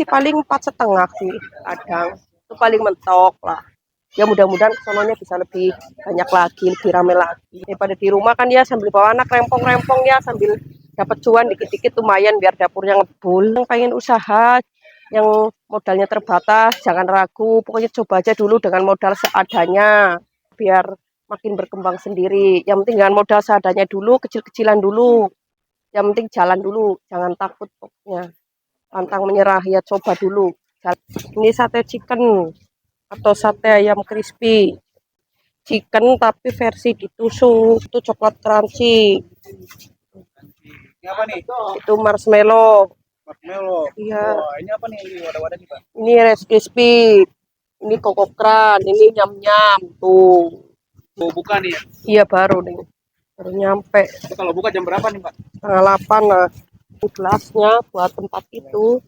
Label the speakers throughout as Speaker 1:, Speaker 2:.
Speaker 1: sih paling 4,5 sih kadang. Itu paling mentok lah. Ya mudah-mudahan sononya bisa lebih banyak lagi, lebih rame lagi. Daripada di rumah kan ya sambil bawa anak rempong-rempong ya sambil dapat cuan dikit-dikit lumayan biar dapurnya ngebul. Yang pengen usaha yang modalnya terbatas jangan ragu, pokoknya coba aja dulu dengan modal seadanya biar makin berkembang sendiri. Yang penting dengan modal seadanya dulu, kecil-kecilan dulu. Yang penting jalan dulu, jangan takut pokoknya. Pantang menyerah ya, coba dulu. Ini sate chicken atau sate ayam crispy chicken tapi versi ditusuk, itu coklat crunchy.
Speaker 2: Ini apa nih?
Speaker 1: Itu marshmallow.
Speaker 2: Marshmallow.
Speaker 1: Iya.
Speaker 2: Wah, ini apa nih wadah-wadah nih, Pak?
Speaker 1: Ini rice crispy. Ini kokokran, ini nyam-nyam tuh.
Speaker 2: Oh, buka nih ya?
Speaker 1: Iya baru nih. Baru nyampe.
Speaker 2: Itu kalau buka jam berapa nih, Pak?
Speaker 1: Setengah 8 lah. Gelasnya buat tempat itu.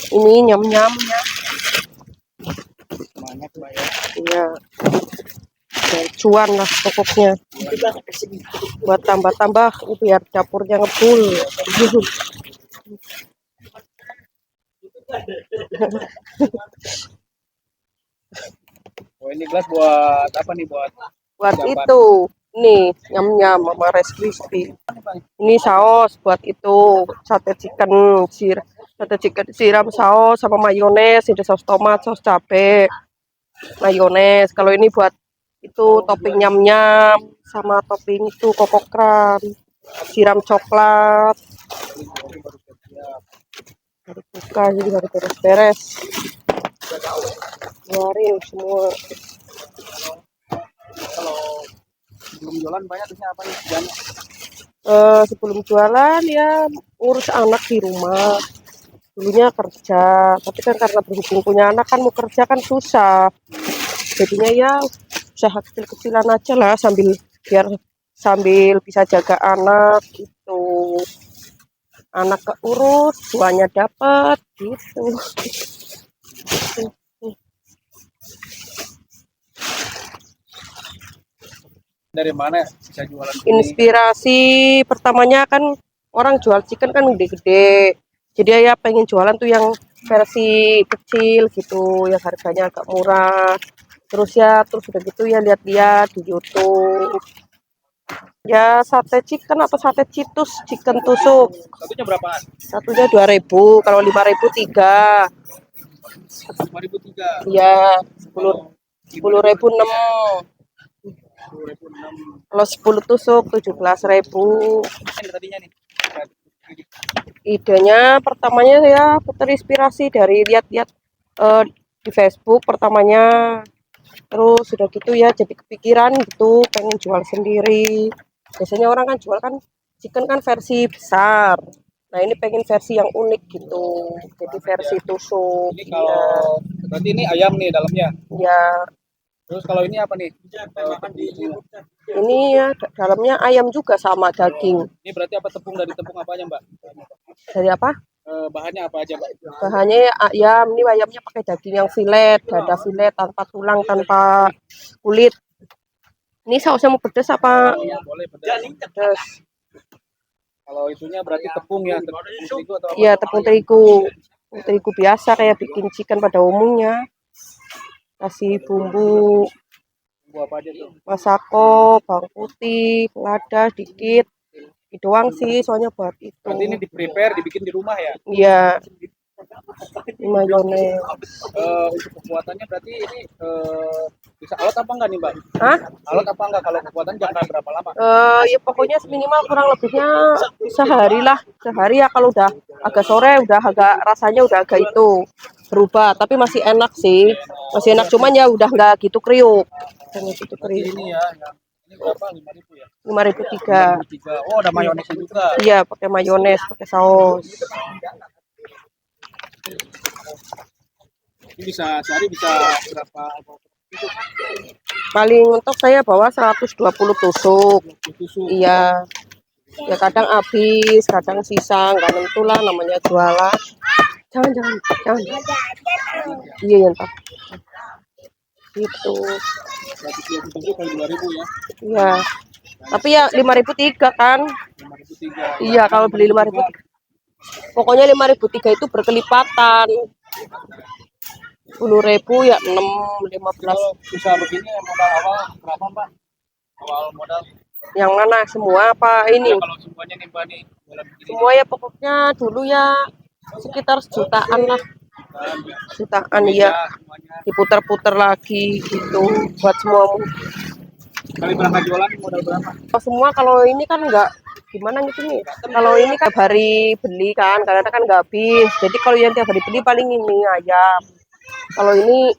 Speaker 1: Ini nyam-nyamnya.
Speaker 2: Semangat, Pak ya.
Speaker 1: Iya. Cuan lah pokoknya. Buat tambah-tambah biar dapurnya ngebul.
Speaker 2: Oh, ini gelas buat apa nih?
Speaker 1: Buat itu nih nyam-nyam sama rice crispy. Ini saus buat itu sate chicken siram saus sama mayones, ada saus tomat, saus cabe, mayones. Kalau ini buat itu topping nyam-nyam sama topping itu kokokran, siram coklat. Baru buka jadi harus beres-beres. Keluarin semua.
Speaker 2: Kalau sebelum jualan banyak biasanya apa nih?
Speaker 1: Sebelum jualan ya urus anak di rumah. Dulunya kerja, tapi kan karena berhubung punya anak kan mau kerja kan susah. Jadinya ya usaha kecil-kecilan aja lah sambil bisa jaga anak gitu. Anak keurus, tuanya dapat gitu.
Speaker 2: Dari mana bisa jualan ini?
Speaker 1: Inspirasi pertamanya kan orang jual chicken kan gede-gede. Jadi ya pengen jualan tuh yang versi kecil gitu, yang harganya agak murah. Terus udah gitu ya lihat-lihat di YouTube. Ya sate chicken atau sate citus, chicken tusuk.
Speaker 2: Satunya berapaan?
Speaker 1: Satunya 2.000, kalau 5.000 3.
Speaker 2: 5.003.
Speaker 1: Iya, 10.000 6.
Speaker 2: 10.006.
Speaker 1: Kalau 10 tusuk 17.000.
Speaker 2: Ini tadinya nih.
Speaker 1: Idenya pertamanya saya terinspirasi dari lihat-lihat di Facebook pertamanya. Terus sudah gitu ya jadi kepikiran gitu pengen jual sendiri. Biasanya orang kan jual kan chicken kan versi besar. Nah ini pengen versi yang unik gitu. Jadi versi tusuk.
Speaker 2: Ini kalau berarti ini ayam nih dalamnya.
Speaker 1: Ya
Speaker 2: Terus kalau ini apa nih?
Speaker 1: ini ya dalamnya ayam juga sama daging.
Speaker 2: Ini berarti apa tepung dari tepung apa aja, Mbak?
Speaker 1: Dari apa?
Speaker 2: Bahannya apa aja, Mbak?
Speaker 1: Bahannya ayam. Ini ayamnya pakai daging yang filet, dada filet tanpa tulang, tanpa kulit. Ini sausnya mau pedas apa?
Speaker 2: Boleh pedas.
Speaker 1: Pedas.
Speaker 2: Kalau itunya berarti tepung ya, tepung terigu atau apa?
Speaker 1: Iya, tepung terigu. Tepung terigu biasa kayak bikin chicken pada umumnya. Kasih bumbu
Speaker 2: Bumbu apa aja tuh?
Speaker 1: masako, bawang putih, lada dikit. Itu doang sih, soalnya buat itu.
Speaker 2: Berarti ini di-prepare, dibikin di rumah ya?
Speaker 1: Iya. Ini mayones.
Speaker 2: Untuk kekuatannya berarti ini bisa alot apa enggak nih, Mbak?
Speaker 1: Hah?
Speaker 2: Alot apa enggak kalau kekuatan jangka berapa lama?
Speaker 1: Ya pokoknya minimal kurang lebihnya sehari lah. Sehari ya, kalau udah agak sore udah agak rasanya udah agak itu berubah, tapi masih enak sih. Masih enak, cuman ya udah nggak gitu kriuk. Hanya gitu kriuk.
Speaker 2: Ini ya, ini berapa? 5.000 ya?
Speaker 1: 5.003.
Speaker 2: 5.003. Oh, ada mayonesnya juga.
Speaker 1: Iya, pakai mayones, pakai saus.
Speaker 2: Ini bisa sehari bisa berapa?
Speaker 1: Paling untuk saya bawa 120 tusuk.
Speaker 2: Tusuk.
Speaker 1: Iya. Ya kadang habis, kadang sisa, nggak nentu lah namanya jualan. Jangan. Iya ya entah. Gitu.
Speaker 2: 120 kali 2.000 ya?
Speaker 1: Iya. Tapi ya 5.003 kan?
Speaker 2: 5.003.
Speaker 1: Iya, kalau beli 5.003. Pokoknya 5.003 itu berkelipatan. 10.000 ya 6, 15.
Speaker 2: Kalau bisa begini modal awal berapa Mbak? Awal modal.
Speaker 1: Yang mana semua apa ini?
Speaker 2: Ya, kalau semuanya nih Mbak nih. Dalam begini
Speaker 1: Semua ya pokoknya dulu ya sekitar jutaan lah. Jutaan ya.
Speaker 2: semuanya.
Speaker 1: Diputar-putar lagi gitu buat semua.
Speaker 2: Kali berangkat jualan modal berapa?
Speaker 1: Semua kalau ini kan enggak gimana gitu nih. Kalau ini kan tiap hari beli kan, karena kan nggak habis. Jadi kalau yang tiap hari beli paling ini ayam. Kalau ini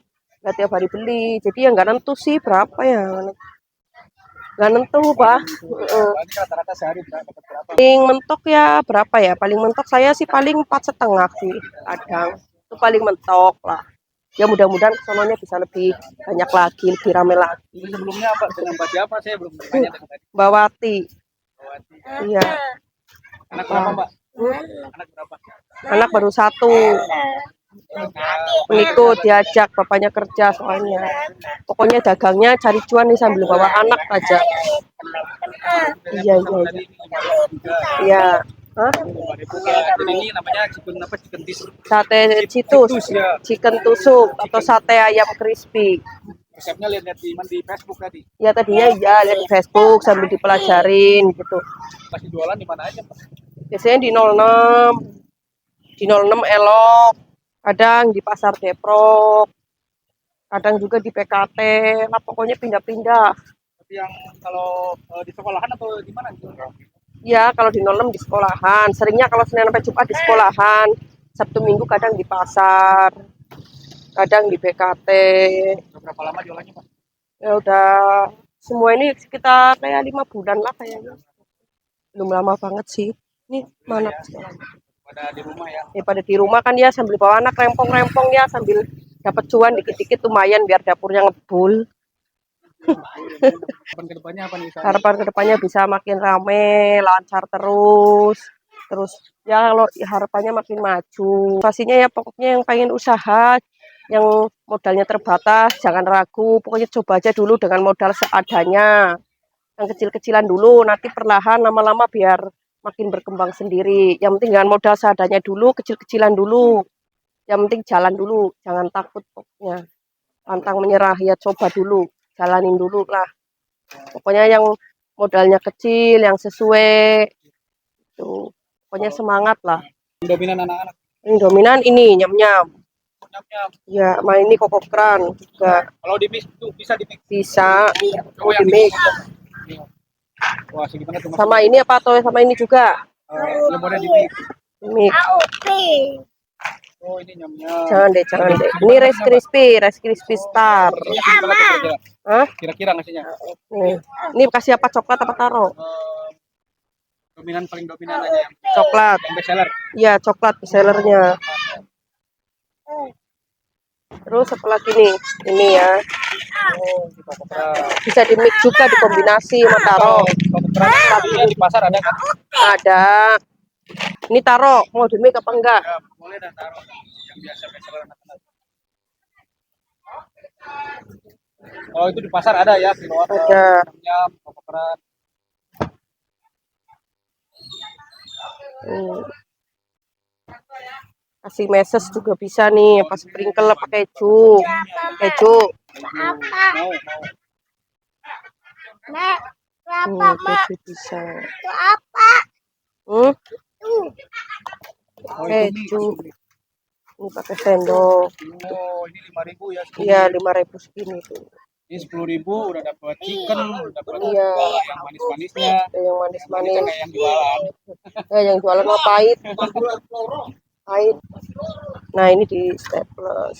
Speaker 1: nggak tiap hari beli, jadi ya nggak nentu sih berapa ya. Nggak nentu, Pak.
Speaker 2: Paling rata-rata sehari dapat berapa?
Speaker 1: Paling mentok ya berapa ya? Paling mentok saya sih paling 4,5 sih kadang. Itu paling mentok lah. Ya mudah-mudahan sononya bisa lebih banyak lagi, lebih rame lagi.
Speaker 2: Ini sebelumnya apa? Dengan Mbak siapa? Saya belum bertanya dengan tadi.
Speaker 1: Mbak Wati. Iya.
Speaker 2: Anak berapa Mbak? Anak berapa?
Speaker 1: Anak baru 1. Pengikut diajak bapaknya kerja soalnya. Pokoknya dagangnya cari cuan nih sambil bawa anak aja. Iya, iya, iya. Iya. Hah?
Speaker 2: Jadi ini namanya chicken apa? Chicken dish.
Speaker 1: Sate citus, chicken tusuk atau sate ayam crispy.
Speaker 2: Resepnya lihat di Facebook tadi.
Speaker 1: Ya tadinya ya lihat di Facebook sambil dipelajarin gitu.
Speaker 2: Masih jualan di mana aja Mbak?
Speaker 1: Biasanya di 06. Di 06 Elok. Kadang di Pasar Deprok. Kadang juga di PKT. Lah pokoknya pindah-pindah.
Speaker 2: Tapi yang kalau di sekolahan atau di mana?
Speaker 1: Ya, kalau di 06 di sekolahan. Seringnya kalau Senin sampai Jumat di sekolahan. Sabtu Minggu kadang di pasar. Kadang di PKT.
Speaker 2: Berapa lama jualannya Pak?
Speaker 1: Ya udah semua ini sekitar kayak 5 bulan lah kayaknya. Belum lama banget sih. Ini mana
Speaker 2: Pada di rumah ya.
Speaker 1: pada di rumah kan ya sambil bawa anak rempong-rempong ya sambil dapat cuan dikit-dikit lumayan biar dapurnya ngebul.
Speaker 2: Harapan kedepannya apa nih?
Speaker 1: Harapan kedepannya bisa makin rame, lancar terus ya kalau harapannya makin maju. Pastinya ya pokoknya yang pengen usaha, yang modalnya terbatas jangan ragu, pokoknya coba aja dulu dengan modal seadanya, yang kecil-kecilan dulu, nanti perlahan lama-lama biar makin berkembang sendiri. Yang penting dengan modal seadanya dulu, kecil-kecilan dulu, yang penting jalan dulu, jangan takut pokoknya, pantang menyerah ya, coba dulu, jalanin dulu lah. Pokoknya yang modalnya kecil, yang sesuai, tuh. Pokoknya semangat lah.
Speaker 2: Dominan anak-anak.
Speaker 1: Ini dominan ini nyam-nyam.
Speaker 2: Nyam-nyam.
Speaker 1: Ya, sama ini kokokran juga
Speaker 2: Kalau di mix itu bisa di mix.
Speaker 1: bisa.
Speaker 2: Oh, yang
Speaker 1: Di mix.
Speaker 2: Wah, segimana tuh Mas?
Speaker 1: Sama ini apa atau sama ini juga?
Speaker 2: Yang boleh di mix.
Speaker 1: Mix.
Speaker 2: Oh, ini nyam-nyam.
Speaker 1: Jangan deh, jangan deh. Ini Rice Crispy Star.
Speaker 2: Ini segimana tuh kira-kira?
Speaker 1: Hah?
Speaker 2: Kira-kira ngasihnya?
Speaker 1: Nih. Ini kasih apa, coklat apa taro?
Speaker 2: Paling dominan aja yang
Speaker 1: Coklat.
Speaker 2: best seller.
Speaker 1: Iya, coklat sellernya. Terus apa lagi nih? Ini ya.
Speaker 2: Oh, di kokopra.
Speaker 1: Bisa di mix juga, dikombinasi sama taro.
Speaker 2: Kokopra di pasar ada kan?
Speaker 1: Ada. Ini taro, mau di mix apa enggak?
Speaker 2: Ya, boleh dah taruh yang biasa best seller anak-anak. Oh, itu di pasar ada ya, kiloan.
Speaker 1: Ada.
Speaker 2: Nyam, kokopra.
Speaker 1: Kasih meses juga bisa nih, pas sprinkle pakai keju. Keju.
Speaker 2: Mau.
Speaker 1: Keju bisa.
Speaker 2: Oh,
Speaker 1: Keju. Ini pakai sendok.
Speaker 2: Oh, ini 5.000 ya.
Speaker 1: Iya, 5.000 segini tuh.
Speaker 2: Ini 10.000 udah dapat chicken, udah dapat
Speaker 1: Iya.
Speaker 2: yang manis-manisnya.
Speaker 1: Ada yang
Speaker 2: Ini
Speaker 1: manis-manis.
Speaker 2: kan kayak yang jualan.
Speaker 1: Yang jualan mah pahit. Pahit. Nah, ini di staples.